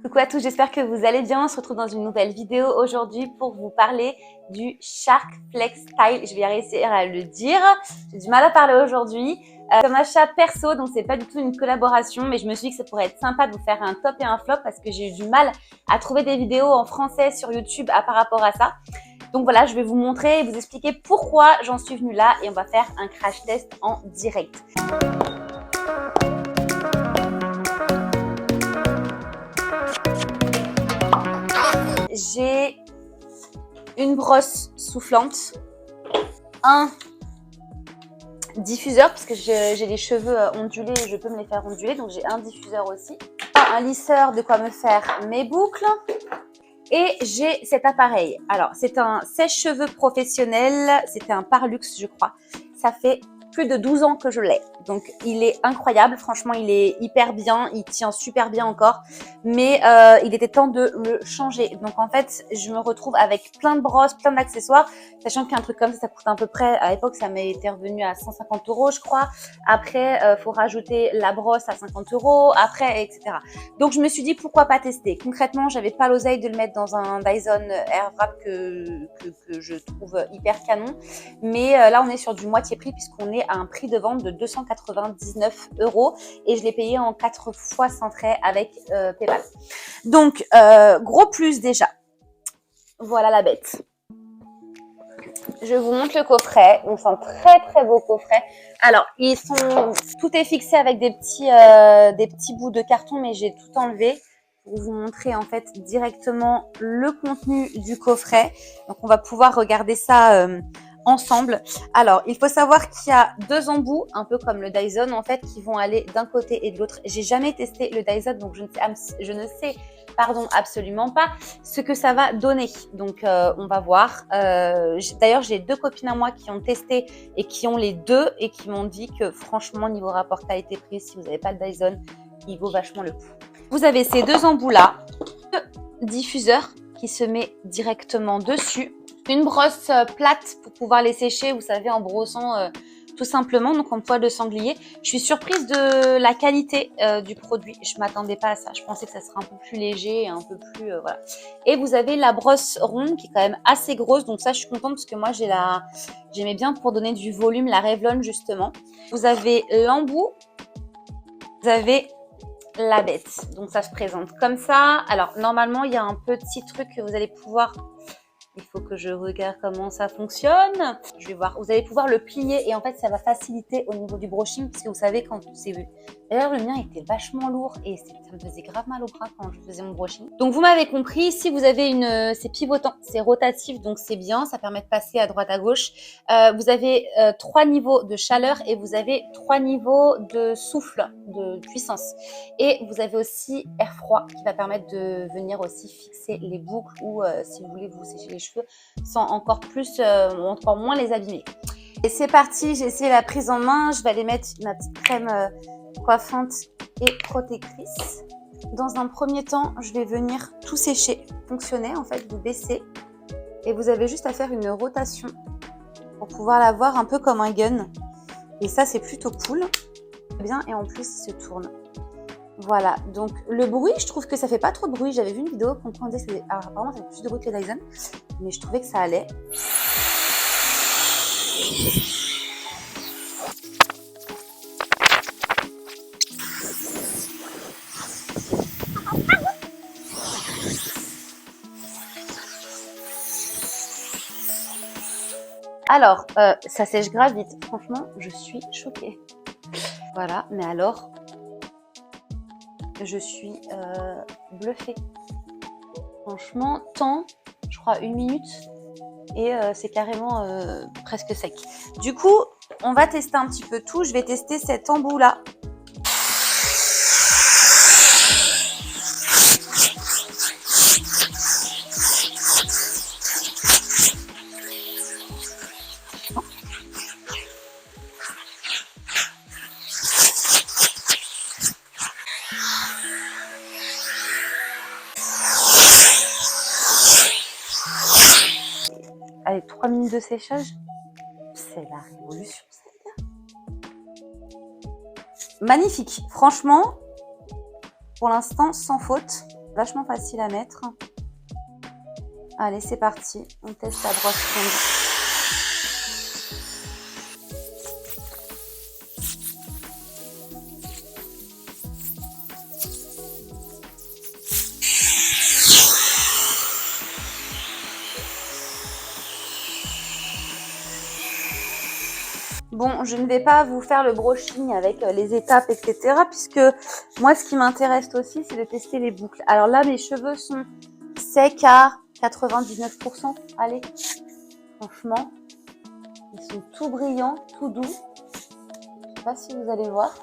Coucou à tous, j'espère que vous allez bien. On se retrouve dans une nouvelle vidéo aujourd'hui pour vous parler du Shark Flex Style. Je vais réussir à le dire. J'ai du mal à parler aujourd'hui. Comme achat perso, donc c'est pas du tout une collaboration, mais je me suis dit que ça pourrait être sympa de vous faire un top et un flop parce que j'ai eu du mal à trouver des vidéos en français sur YouTube par rapport à ça. Donc voilà, je vais vous montrer et vous expliquer pourquoi j'en suis venue là et on va faire un crash test en direct. J'ai une brosse soufflante, un diffuseur parce que j'ai les cheveux ondulés et je peux me les faire onduler, donc j'ai un diffuseur aussi, un lisseur de quoi me faire mes boucles et j'ai cet appareil. Alors c'est un sèche-cheveux professionnel, c'était un Parlux je crois, ça fait plus de 12 ans que je l'ai. Donc il est incroyable, franchement il est hyper bien, il tient super bien encore, mais il était temps de le changer. Donc en fait je me retrouve avec plein de brosses, plein d'accessoires, sachant qu'un truc comme ça coûte à peu près, à l'époque ça m'était revenu à 150 € je crois, après faut rajouter la brosse à 50 €, après etc. Donc je me suis dit pourquoi pas tester. Concrètement j'avais pas l'oseille de le mettre dans un Dyson Airwrap que je trouve hyper canon, mais là on est sur du moitié prix puisqu'on est à un prix de vente de 299 € et je l'ai payé en 4 fois sans frais avec PayPal. Donc gros plus déjà. Voilà la bête. Je vous montre le coffret. Donc c'est un très très beau coffret. Alors tout est fixé avec des petits bouts de carton, mais j'ai tout enlevé pour vous montrer en fait directement le contenu du coffret. Donc on va pouvoir regarder ça ensemble. Alors, il faut savoir qu'il y a deux embouts, un peu comme le Dyson en fait, qui vont aller d'un côté et de l'autre. J'ai jamais testé le Dyson, donc je ne sais absolument pas ce que ça va donner. Donc, on va voir. D'ailleurs, j'ai deux copines à moi qui ont testé et qui ont les deux et qui m'ont dit que franchement, niveau rapport qualité-prix, si vous n'avez pas le Dyson, il vaut vachement le coup. Vous avez ces deux embouts-là, le diffuseur qui se met directement dessus, une brosse plate pour pouvoir les sécher, vous savez, en brossant tout simplement, donc en poil de sanglier. Je suis surprise de la qualité du produit. Je m'attendais pas à ça. Je pensais que ça serait un peu plus léger et un peu plus voilà. Et vous avez la brosse ronde qui est quand même assez grosse, donc ça je suis contente parce que moi j'aimais bien pour donner du volume la Revlon justement. Vous avez l'embout, vous avez la bête. Donc ça se présente comme ça. Alors normalement il y a un petit truc que vous allez pouvoir, il faut que je regarde comment ça fonctionne. Je vais voir. Vous allez pouvoir le plier et en fait, ça va faciliter au niveau du brushing parce que vous savez quand c'est... D'ailleurs, le mien était vachement lourd et ça me faisait grave mal au bras quand je faisais mon brushing. Donc, vous m'avez compris. Si vous avez c'est pivotant, c'est rotatif, donc c'est bien. Ça permet de passer à droite à gauche. Vous avez 3 niveaux de chaleur et vous avez 3 niveaux de souffle, de puissance. Et vous avez aussi air froid qui va permettre de venir aussi fixer les boucles ou si vous voulez vous sécher les cheveux sans encore moins les abîmer. Et c'est parti, j'ai essayé la prise en main. Je vais aller mettre ma petite crème coiffante et protectrice. Dans un premier temps, je vais venir tout sécher. Fonctionner en fait, vous baissez et vous avez juste à faire une rotation pour pouvoir l'avoir un peu comme un gun. Et ça, c'est plutôt cool. Bien, et en plus, il se tourne. Voilà, donc le bruit, je trouve que ça fait pas trop de bruit. J'avais vu une vidéo qu'on disait que alors, apparemment ça fait plus de bruit que le Dyson, mais je trouvais que ça allait. Alors, ça sèche grave vite. Franchement, je suis choquée. Voilà, mais alors, je suis bluffée. Franchement, je crois 1 minute, et c'est carrément presque sec. Du coup, on va tester un petit peu tout. Je vais tester cet embout-là. Allez, 3 minutes de séchage. C'est la révolution. Magnifique. Franchement, pour l'instant, sans faute. Vachement facile à mettre. Allez, c'est parti. On teste la brosse fonde. Bon, je ne vais pas vous faire le brushing avec les étapes, etc. Puisque moi, ce qui m'intéresse aussi, c'est de tester les boucles. Alors là, mes cheveux sont secs à 99%. Allez, franchement, ils sont tout brillants, tout doux. Je ne sais pas si vous allez voir.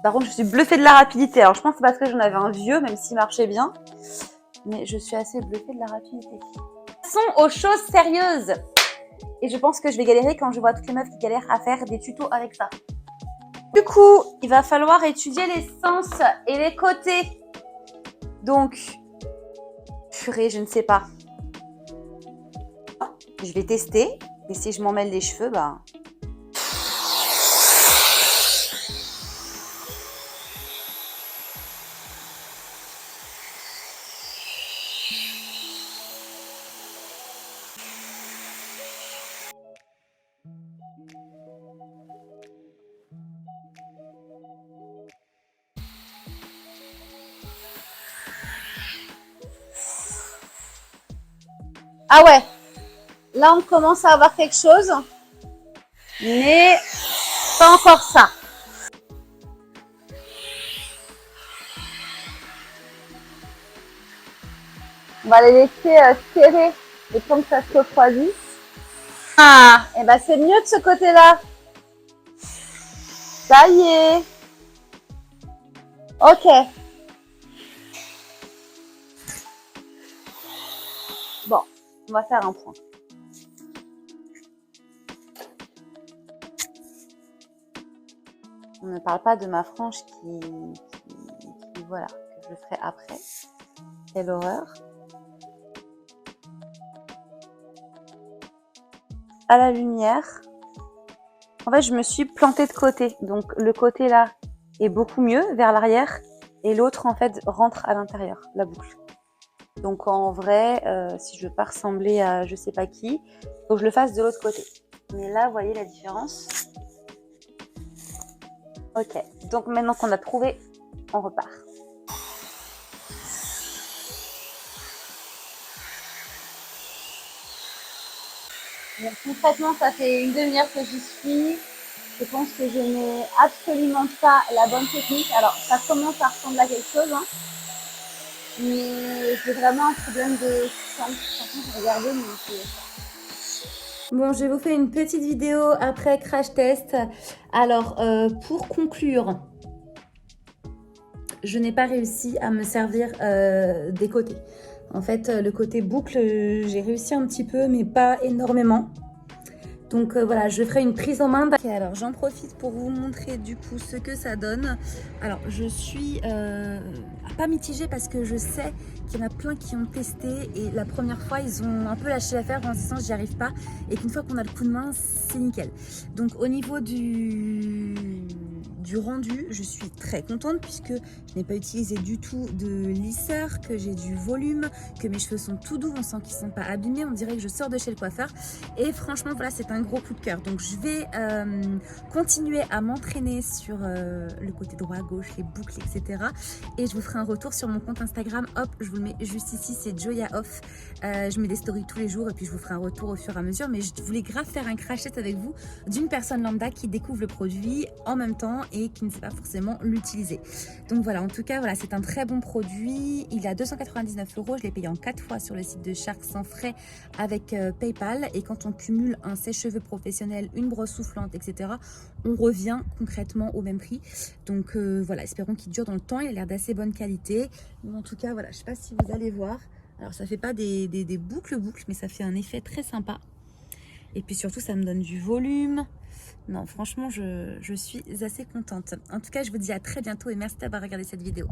Par contre, je suis bluffée de la rapidité. Alors, je pense que c'est parce que j'en avais un vieux, même s'il marchait bien. Mais je suis assez bluffée de la rapidité. Passons aux choses sérieuses. Et je pense que je vais galérer quand je vois toutes les meufs qui galèrent à faire des tutos avec ça. Du coup, il va falloir étudier les sens et les côtés. Donc, purée, je ne sais pas. Je vais tester. Et si je m'en mêle les cheveux, bah... Ah ouais, là on commence à avoir quelque chose, mais pas encore ça. On va les laisser serrer et comme ça se refroidit. Ah, et ben c'est mieux de ce côté-là. Ça y est. Ok. Bon, on va faire un point. On ne parle pas de ma frange qui voilà, que je ferai après. Quelle horreur. À la lumière. En fait, je me suis plantée de côté. Donc, le côté là est beaucoup mieux vers l'arrière. Et l'autre, en fait, rentre à l'intérieur, la boucle. Donc, en vrai, si je veux pas ressembler à je sais pas qui, faut que je le fasse de l'autre côté. Mais là, vous voyez la différence? Ok. Donc, maintenant qu'on a trouvé, on repart. Donc, concrètement, ça fait une demi-heure que j'y suis. Je pense que je n'ai absolument pas la bonne technique. Alors, ça commence à ressembler à quelque chose, hein, mais j'ai vraiment un problème de sens. Franchement, j'ai regardé, mais c'est... Bon, je vais vous faire une petite vidéo après crash test. Alors, pour conclure, je n'ai pas réussi à me servir des côtés. En fait, le côté boucle, j'ai réussi un petit peu, mais pas énormément. Donc voilà, je ferai une prise en main. Okay, alors j'en profite pour vous montrer du coup ce que ça donne. Alors je suis pas mitigée parce que je sais qu'il y en a plein qui ont testé et la première fois ils ont un peu lâché l'affaire en se disant j'y arrive pas et qu'une fois qu'on a le coup de main c'est nickel. Donc au niveau du rendu, je suis très contente puisque je n'ai pas utilisé du tout de lisseur, que j'ai du volume, que mes cheveux sont tout doux, on sent qu'ils ne sont pas abîmés, on dirait que je sors de chez le coiffeur et franchement voilà c'est un gros coup de cœur. Donc je vais continuer à m'entraîner sur le côté droit, gauche, les boucles, etc. Et je vous ferai un retour sur mon compte Instagram. Hop, je vous le mets juste ici, c'est Joya Off. Je mets des stories tous les jours et puis je vous ferai un retour au fur et à mesure. Mais je voulais grave faire un crash test avec vous d'une personne lambda qui découvre le produit en même temps et qui ne sait pas forcément l'utiliser. Donc voilà, en tout cas, voilà, c'est un très bon produit. Il est à 299 €. Je l'ai payé en 4 fois sur le site de Shark sans frais avec PayPal. Et quand on cumule un sèche-cheveux professionnel, une brosse soufflante, etc., on revient concrètement au même prix. Donc voilà, espérons qu'il dure dans le temps. Il a l'air d'assez bonne qualité. Mais en tout cas, voilà, je ne sais pas si vous allez voir. Alors, ça ne fait pas des boucles, mais ça fait un effet très sympa. Et puis surtout, ça me donne du volume. Non, franchement, je suis assez contente. En tout cas, je vous dis à très bientôt et merci d'avoir regardé cette vidéo.